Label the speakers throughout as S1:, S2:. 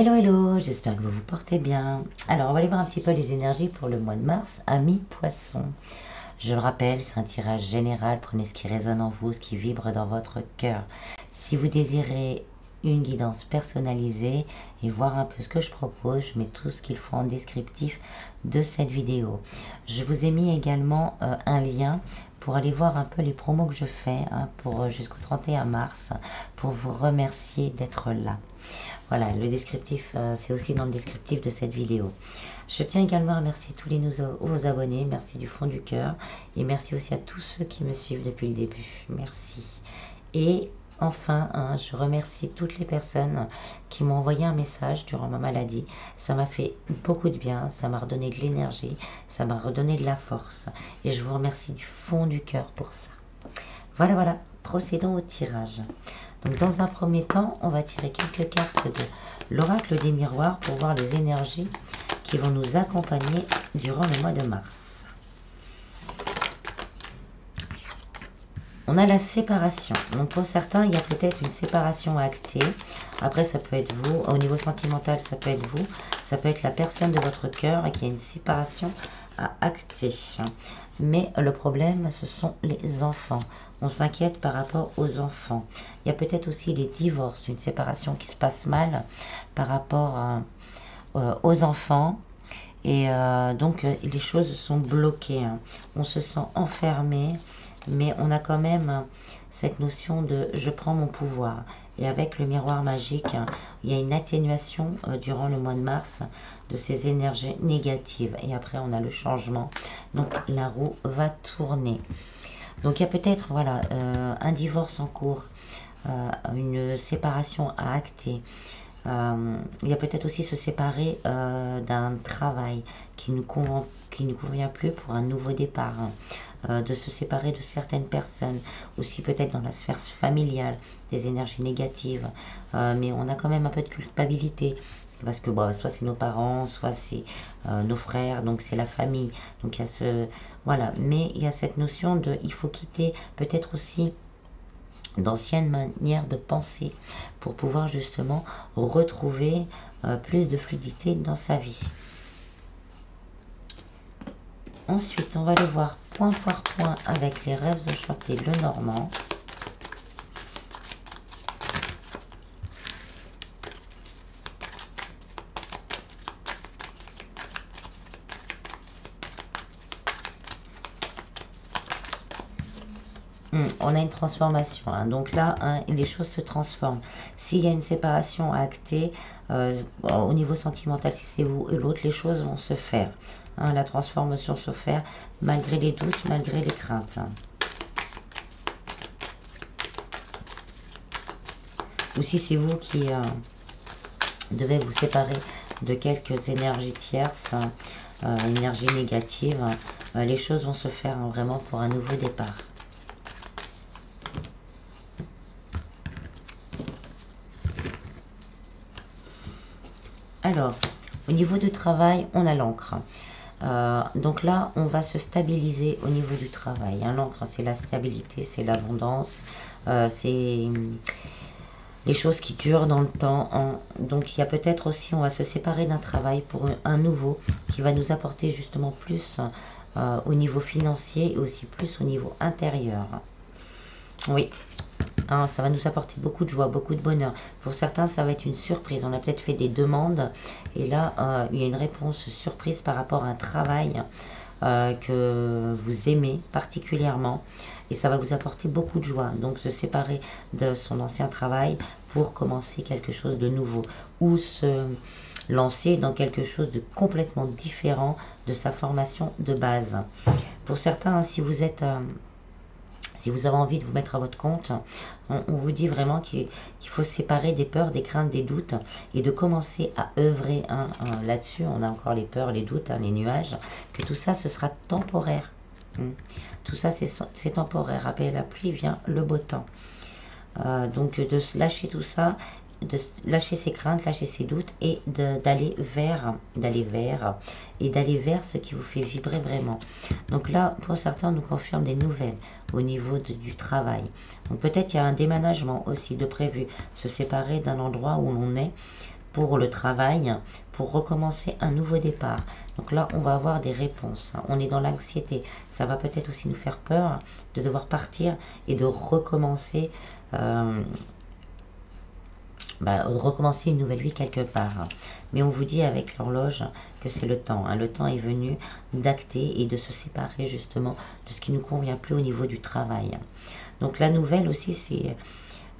S1: Hello, hello, j'espère que vous vous portez bien. Alors, on va aller voir un petit peu les énergies pour le mois de mars, amis poissons. Je le rappelle, c'est un tirage général, prenez ce qui résonne en vous, ce qui vibre dans votre cœur. Si vous désirez une guidance personnalisée et voir un peu ce que je propose, je mets tout ce qu'il faut en descriptif de cette vidéo. Je vous ai mis également un lien pour aller voir un peu les promos que je fais pour jusqu'au 31 mars, pour vous remercier d'être là. Voilà, le descriptif, c'est aussi dans le descriptif de cette vidéo. Je tiens également à remercier tous les nouveaux abonnés, merci du fond du cœur, et merci aussi à tous ceux qui me suivent depuis le début, merci. Et enfin, je remercie toutes les personnes qui m'ont envoyé un message durant ma maladie. Ça m'a fait beaucoup de bien, ça m'a redonné de l'énergie, ça m'a redonné de la force, et je vous remercie du fond du cœur pour ça. Voilà, voilà, procédons au tirage. Donc dans un premier temps, on va tirer quelques cartes de l'oracle des miroirs pour voir les énergies qui vont nous accompagner durant le mois de mars. On a la séparation. Donc pour certains, il y a peut-être une séparation actée. Après, ça peut être vous. Au niveau sentimental, ça peut être vous. Ça peut être la personne de votre cœur et qui a une séparation à acter. Mais le problème, ce sont les enfants. On s'inquiète par rapport aux enfants. Il y a peut-être aussi les divorces, une séparation qui se passe mal par rapport aux enfants. Et donc, les choses sont bloquées. On se sent enfermé, mais on a quand même cette notion de « je prends mon pouvoir ». Et avec le miroir magique, il y a une atténuation durant le mois de mars de ces énergies négatives. Et après, on a le changement. Donc, la roue va tourner. Donc, il y a peut-être voilà, un divorce en cours, une séparation à acter. Il y a peut-être aussi se séparer d'un travail qui ne convient plus pour un nouveau départ. De se séparer de certaines personnes, aussi peut-être dans la sphère familiale, des énergies négatives, mais on a quand même un peu de culpabilité, parce que bon, soit c'est nos parents, soit c'est nos frères, donc c'est la famille, donc il y a ce... Voilà, mais il y a cette notion de, il faut quitter peut-être aussi d'anciennes manières de penser, pour pouvoir justement retrouver plus de fluidité dans sa vie. Ensuite, on va aller voir point par point avec les rêves enchantés le Normand. On a une transformation. Donc là, les choses se transforment. S'il y a une séparation actée, au niveau sentimental, si c'est vous et l'autre, les choses vont se faire. La transformation se fait malgré les doutes, malgré les craintes. Ou si c'est vous qui devez vous séparer de quelques énergies tierces, énergies négatives, les choses vont se faire vraiment pour un nouveau départ. Alors, au niveau du travail, on a l'encre. Donc là, on va se stabiliser au niveau du travail. L'encre, c'est la stabilité, c'est l'abondance, c'est les choses qui durent dans le temps. Donc il y a peut-être aussi, on va se séparer d'un travail pour un nouveau qui va nous apporter justement plus au niveau financier et aussi plus au niveau intérieur. Oui. Ça va nous apporter beaucoup de joie, beaucoup de bonheur. Pour certains, ça va être une surprise. On a peut-être fait des demandes et là, il y a une réponse surprise par rapport à un travail que vous aimez particulièrement et ça va vous apporter beaucoup de joie. Donc, se séparer de son ancien travail pour commencer quelque chose de nouveau ou se lancer dans quelque chose de complètement différent de sa formation de base. Pour certains, si vous êtes... si vous avez envie de vous mettre à votre compte, on vous dit vraiment qu'il faut se séparer des peurs, des craintes, des doutes et de commencer à œuvrer là-dessus. On a encore les peurs, les doutes, les nuages, que tout ça, ce sera temporaire. Tout ça, c'est temporaire. Après la pluie vient le beau temps. Donc de se lâcher tout ça, de lâcher ses craintes, lâcher ses doutes et d'aller vers ce qui vous fait vibrer vraiment. Donc là, pour certains, on nous confirme des nouvelles au niveau du travail. Donc peut-être il y a un déménagement aussi de prévu, se séparer d'un endroit où l'on est pour le travail, pour recommencer un nouveau départ. Donc là, on va avoir des réponses. On est dans l'anxiété. Ça va peut-être aussi nous faire peur de devoir partir et de recommencer, recommencer une nouvelle vie quelque part. Mais on vous dit avec l'horloge que c'est le temps. Le temps est venu d'acter et de se séparer justement de ce qui ne nous convient plus au niveau du travail. Donc la nouvelle aussi, c'est...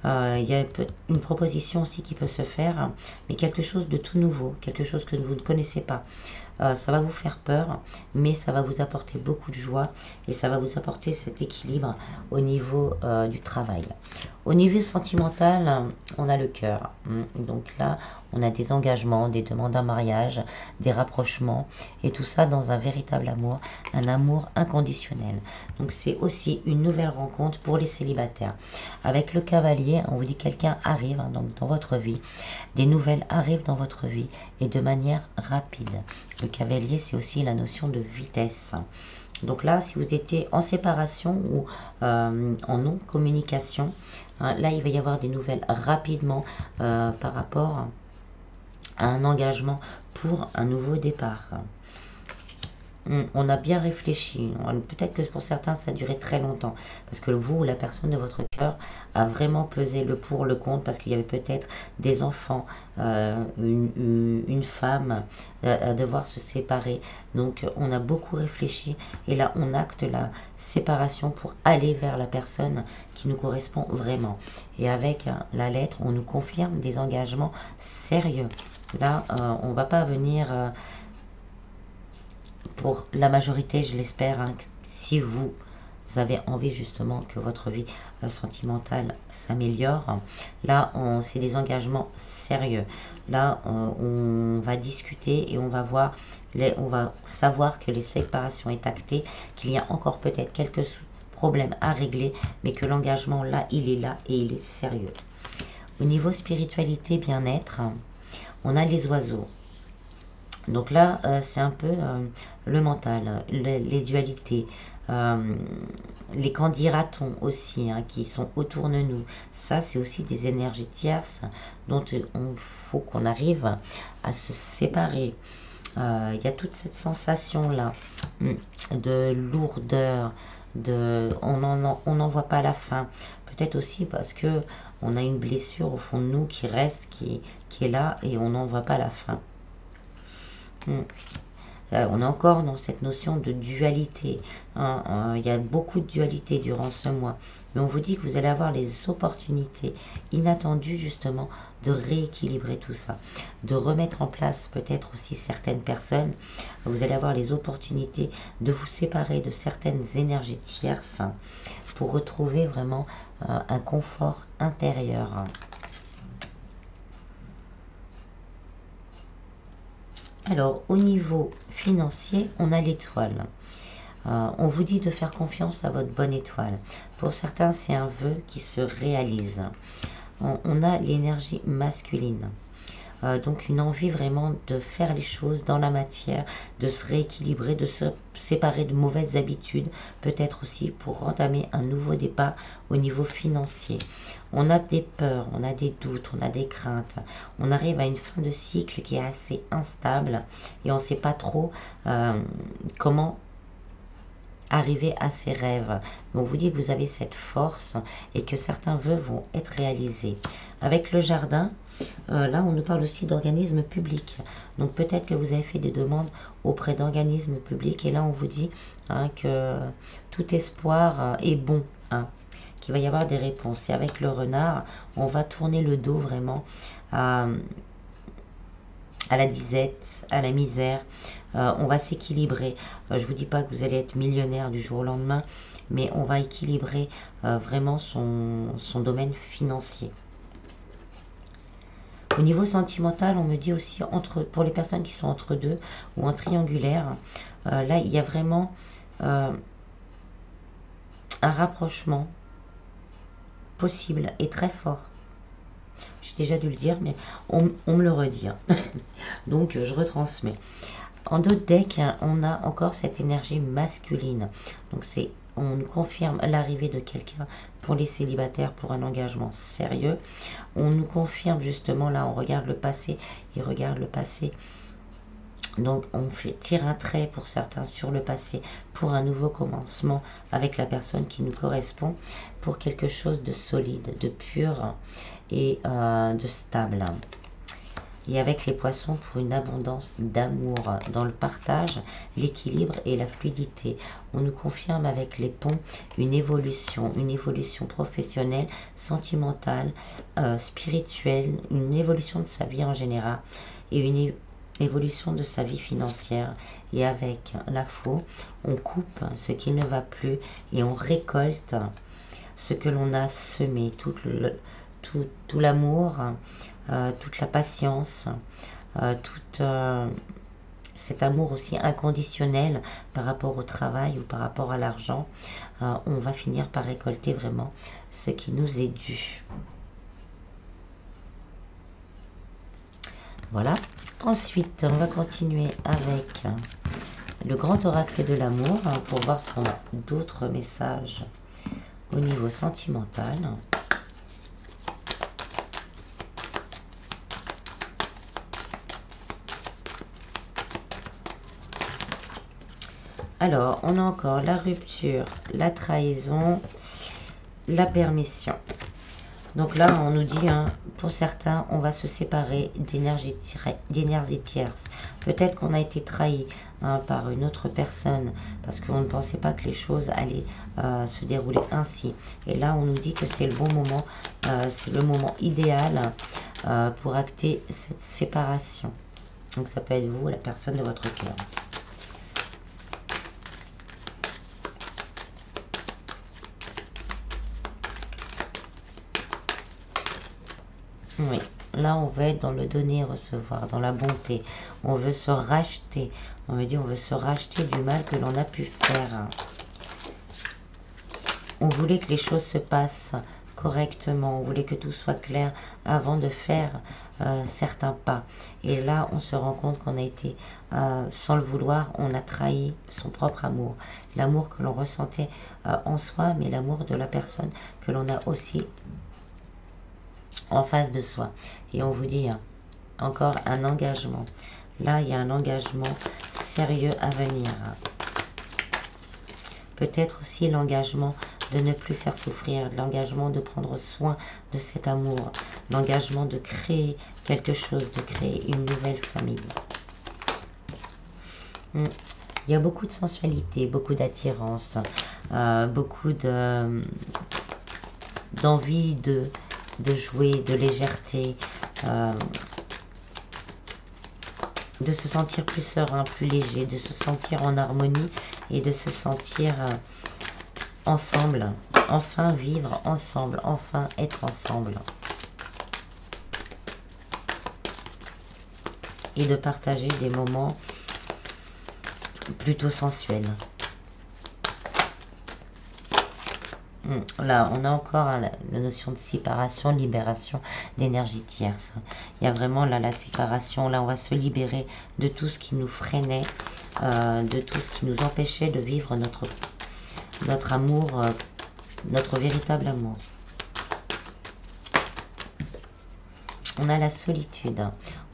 S1: il y a une proposition aussi qui peut se faire, mais quelque chose de tout nouveau, quelque chose que vous ne connaissez pas. Ça va vous faire peur, mais ça va vous apporter beaucoup de joie et ça va vous apporter cet équilibre au niveau du travail. Au niveau sentimental, on a le cœur. Donc là, on a des engagements, des demandes en mariage, des rapprochements et tout ça dans un véritable amour, un amour inconditionnel. Donc c'est aussi une nouvelle rencontre pour les célibataires. Avec le cavalier, on vous dit quelqu'un arrive donc dans votre vie, des nouvelles arrivent dans votre vie et de manière rapide. Le cavalier, c'est aussi la notion de vitesse. Donc là, si vous étiez en séparation ou en non-communication, là, il va y avoir des nouvelles rapidement par rapport à un engagement pour un nouveau départ. On a bien réfléchi. Peut-être que pour certains, ça a duré très longtemps. Parce que vous ou la personne de votre cœur a vraiment pesé le pour, le contre. Parce qu'il y avait peut-être des enfants, une femme à devoir se séparer. Donc, on a beaucoup réfléchi. Et là, on acte la séparation pour aller vers la personne qui nous correspond vraiment. Et avec la lettre, on nous confirme des engagements sérieux. Là, on ne va pas venir... pour la majorité, je l'espère, si vous avez envie justement que votre vie sentimentale s'améliore, là, c'est des engagements sérieux. Là, on va discuter et on va voir, on va savoir que les séparations est actées, qu'il y a encore peut-être quelques problèmes à régler, mais que l'engagement, là, il est là et il est sérieux. Au niveau spiritualité, bien-être, on a les oiseaux. Donc là, c'est un peu le mental, les dualités, les candidatons aussi, qui sont autour de nous. Ça, c'est aussi des énergies tierces dont il faut qu'on arrive à se séparer. Il y a toute cette sensation-là de lourdeur, on n'en voit pas la fin. Peut-être aussi parce que on a une blessure au fond de nous qui reste, qui est là et on n'en voit pas la fin. On est encore dans cette notion de dualité. Il y a beaucoup de dualité durant ce mois. Mais on vous dit que vous allez avoir les opportunités inattendues justement de rééquilibrer tout ça. De remettre en place peut-être aussi certaines personnes. Vous allez avoir les opportunités de vous séparer de certaines énergies tierces pour retrouver vraiment un confort intérieur. Alors, au niveau financier, on a l'étoile. On vous dit de faire confiance à votre bonne étoile. Pour certains, c'est un vœu qui se réalise. On a l'énergie masculine. Donc une envie vraiment de faire les choses dans la matière, de se rééquilibrer, de se séparer de mauvaises habitudes, peut-être aussi pour entamer un nouveau départ au niveau financier. On a des peurs, on a des doutes, on a des craintes. On arrive à une fin de cycle qui est assez instable et on ne sait pas trop comment arriver à ses rêves. Mais on vous dit que vous avez cette force et que certains vœux vont être réalisés. Avec le jardin, là on nous parle aussi d'organismes publics. Donc peut-être que vous avez fait des demandes auprès d'organismes publics et là on vous dit que tout espoir est bon. Qu'il va y avoir des réponses. Et avec le renard, on va tourner le dos vraiment à la disette, à la misère. On va s'équilibrer. Je ne vous dis pas que vous allez être millionnaire du jour au lendemain, mais on va équilibrer vraiment son domaine financier. Au niveau sentimental, on me dit aussi, pour les personnes qui sont entre deux ou en triangulaire, là, il y a vraiment un rapprochement possible et très fort. J'ai déjà dû le dire, mais on me le redit. Donc, je retransmets. En d'autres decks, on a encore cette énergie masculine. Donc, c'est on nous confirme l'arrivée de quelqu'un pour les célibataires pour un engagement sérieux. On nous confirme justement, là on regarde le passé, il regarde le passé. Donc on tire un trait pour certains sur le passé pour un nouveau commencement avec la personne qui nous correspond, pour quelque chose de solide, de pur et de stable. Et avec les poissons pour une abondance d'amour dans le partage, l'équilibre et la fluidité. On nous confirme avec les ponts une évolution professionnelle, sentimentale, spirituelle, une évolution de sa vie en général et une évolution de sa vie financière. Et avec la faux, on coupe ce qui ne va plus et on récolte ce que l'on a semé, tout l'amour, toute la patience, tout cet amour aussi inconditionnel par rapport au travail ou par rapport à l'argent. On va finir par récolter vraiment ce qui nous est dû. Voilà. Ensuite, on va continuer avec le grand oracle de l'amour pour voir si on a d'autres messages au niveau sentimental. Alors, on a encore la rupture, la trahison, la permission. Donc là, on nous dit, hein, pour certains, on va se séparer d'énergie tierce. Peut-être qu'on a été trahi par une autre personne parce qu'on ne pensait pas que les choses allaient se dérouler ainsi. Et là, on nous dit que c'est le bon moment, c'est le moment idéal pour acter cette séparation. Donc ça peut être vous, la personne de votre cœur. Oui, là on veut être dans le donner et recevoir, dans la bonté. On veut se racheter. On veut dire on veut se racheter du mal que l'on a pu faire. On voulait que les choses se passent correctement. On voulait que tout soit clair avant de faire certains pas. Et là, on se rend compte qu'on a été, sans le vouloir, on a trahi son propre amour. L'amour que l'on ressentait en soi, mais l'amour de la personne que l'on a aussi en face de soi. Et on vous dit encore un engagement. Là, il y a un engagement sérieux à venir. Peut-être aussi l'engagement de ne plus faire souffrir, l'engagement de prendre soin de cet amour, l'engagement de créer quelque chose, de créer une nouvelle famille. Il y a beaucoup de sensualité, beaucoup d'attirance, beaucoup d'envie de jouer, de légèreté, de se sentir plus serein, plus léger, de se sentir en harmonie et de se sentir ensemble, enfin vivre ensemble, enfin être ensemble. Et de partager des moments plutôt sensuels. Là, on a encore la notion de séparation, libération d'énergie tierce. Il y a vraiment là la séparation. Là, on va se libérer de tout ce qui nous freinait, de tout ce qui nous empêchait de vivre notre amour, notre véritable amour. On a la solitude.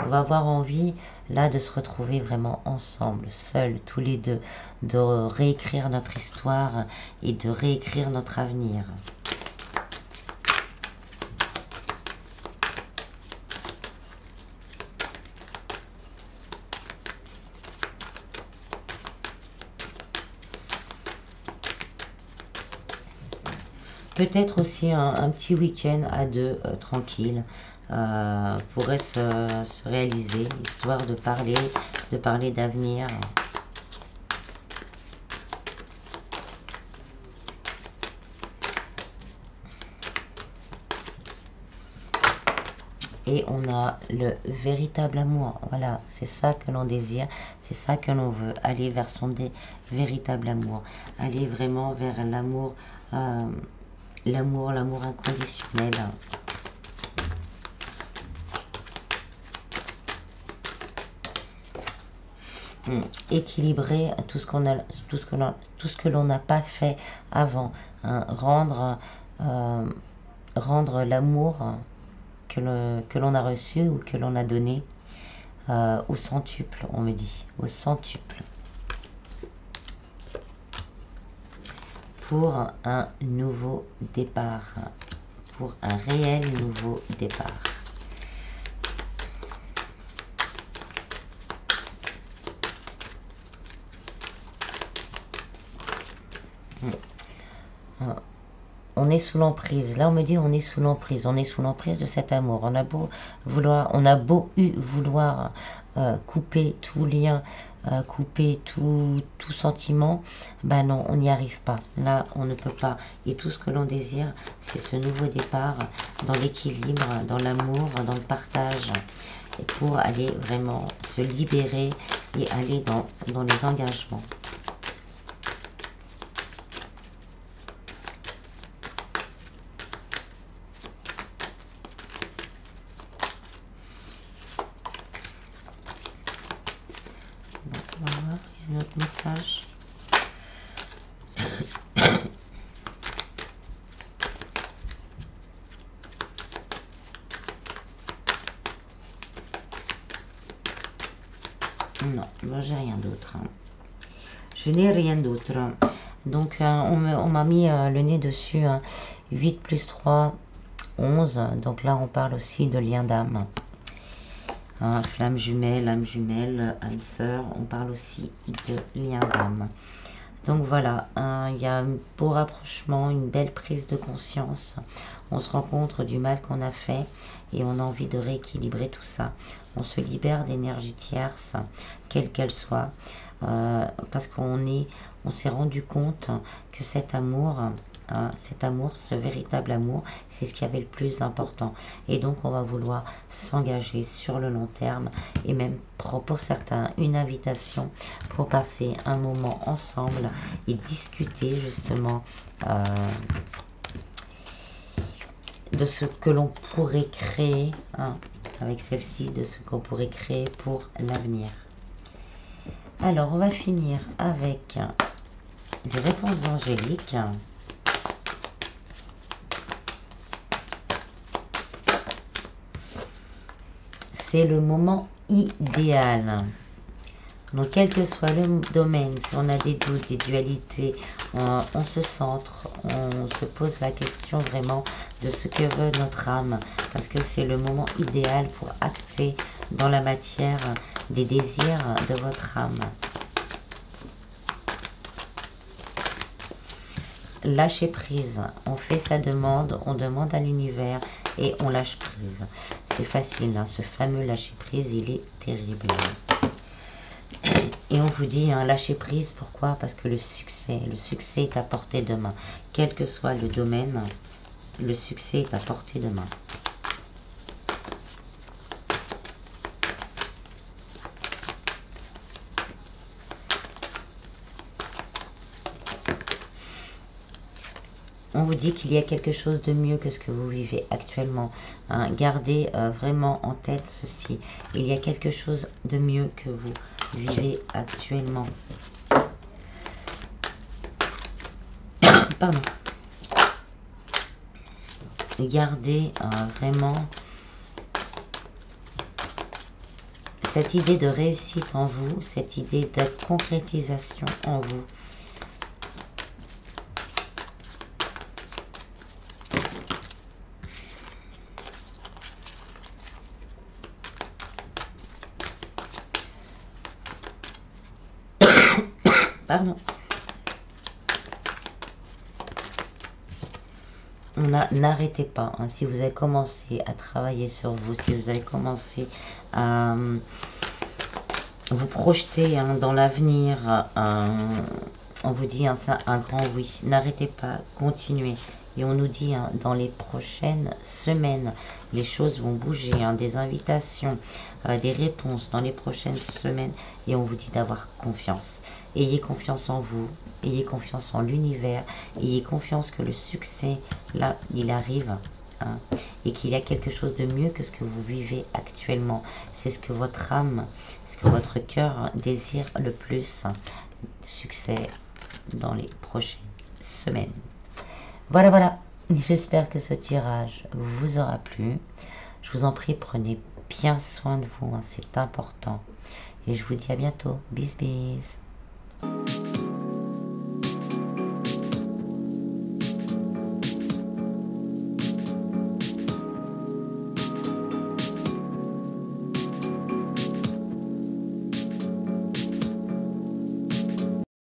S1: On va avoir envie, là, de se retrouver vraiment ensemble, seuls, tous les deux, de réécrire notre histoire et de réécrire notre avenir. Peut-être aussi un petit week-end à deux, tranquille, pourrait se réaliser, histoire de parler d'avenir. Et on a le véritable amour. Voilà, c'est ça que l'on désire, c'est ça que l'on veut, aller vers son véritable amour, aller vraiment vers l'amour, l'amour inconditionnel. équilibrer tout ce qu'on a, tout ce que l'on n'a pas fait avant, hein. Rendre l'amour que l'on a reçu ou que l'on a donné au centuple, on me dit, au centuple, pour un nouveau départ, pour un réel nouveau départ. On est sous l'emprise. Là, on me dit on est sous l'emprise. On est sous l'emprise de cet amour. On a beau vouloir couper tout lien, couper tout sentiment. Ben non, on n'y arrive pas. Là, on ne peut pas. Et tout ce que l'on désire, c'est ce nouveau départ dans l'équilibre, dans l'amour, dans le partage. Et pour aller vraiment se libérer et aller dans les engagements. On va voir, il y a un autre message. Non, moi j'ai rien d'autre. Je n'ai rien d'autre. Donc on m'a mis le nez dessus. 8 plus 3, 11. Donc là on parle aussi de lien d'âme. Flamme jumelle, âme sœur. On parle aussi de lien d'âme. Donc voilà, il y a un beau rapprochement, une belle prise de conscience. On se rend compte du mal qu'on a fait et on a envie de rééquilibrer tout ça. On se libère d'énergie tierce, quelle qu'elle soit, parce qu'on s'est rendu compte que cet amour, ce véritable amour, c'est ce qui avait le plus important. Et donc on va vouloir s'engager sur le long terme et même pour certains une invitation pour passer un moment ensemble et discuter justement de ce que l'on pourrait créer avec celle-ci, de ce qu'on pourrait créer pour l'avenir. Alors on va finir avec les réponses angéliques. C'est le moment idéal. Donc, quel que soit le domaine, si on a des doutes, des dualités, on se centre, on se pose la question vraiment de ce que veut notre âme. Parce que c'est le moment idéal pour acter dans la matière des désirs de votre âme. Lâcher prise. On fait sa demande, on demande à l'univers et on lâche prise. C'est facile, ce fameux lâcher prise, il est terrible. Et on vous dit, lâcher prise, pourquoi? Parce que le succès est à portée de main. Quel que soit le domaine, le succès est à portée de main. On vous dit qu'il y a quelque chose de mieux que ce que vous vivez actuellement. Gardez vraiment en tête ceci. Il y a quelque chose de mieux que vous vivez actuellement. Pardon. Gardez vraiment cette idée de réussite en vous, cette idée de concrétisation en vous. Pardon. N'arrêtez pas. Si vous avez commencé à travailler sur vous, si vous avez commencé à vous projeter dans l'avenir, on vous dit un grand oui. N'arrêtez pas, continuez. Et on nous dit dans les prochaines semaines, les choses vont bouger, des invitations, des réponses dans les prochaines semaines. Et on vous dit d'avoir confiance. Ayez confiance en vous, ayez confiance en l'univers, ayez confiance que le succès, là, il arrive, et qu'il y a quelque chose de mieux que ce que vous vivez actuellement. C'est ce que votre âme, ce que votre cœur désire le plus. Succès dans les prochaines semaines. Voilà, voilà. J'espère que ce tirage vous aura plu. Je vous en prie, prenez bien soin de vous, hein, c'est important. Et je vous dis à bientôt. Bis, bis.